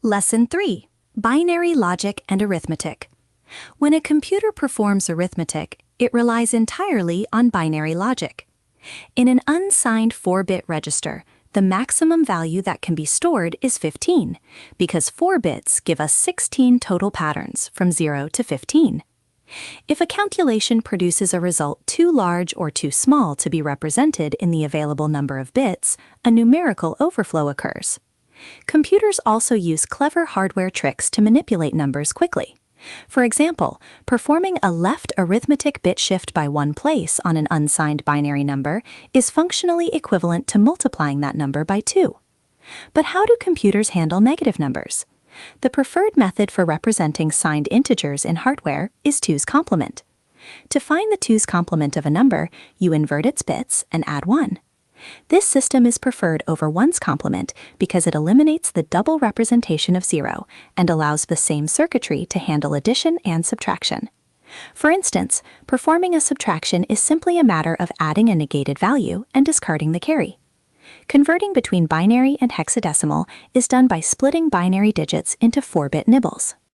Lesson 3. Binary Logic and Arithmetic. When a computer performs arithmetic, it relies entirely on binary logic. In an unsigned 4-bit register, the maximum value that can be stored is 15, because 4 bits give us 16 total patterns from 0 to 15. If a calculation produces a result too large or too small to be represented in the available number of bits, a numerical overflow occurs. Computers also use clever hardware tricks to manipulate numbers quickly. For example, performing a left arithmetic bit shift by 1 place on an unsigned binary number is functionally equivalent to multiplying that number by 2. But how do computers handle negative numbers? The preferred method for representing signed integers in hardware is 2's complement. To find the 2's complement of a number, you invert its bits and add 1. This system is preferred over 1's complement because it eliminates the double representation of 0 and allows the same circuitry to handle addition and subtraction. For instance, performing a subtraction is simply a matter of adding a negated value and discarding the carry. Converting between binary and hexadecimal is done by splitting binary digits into 4-bit nibbles.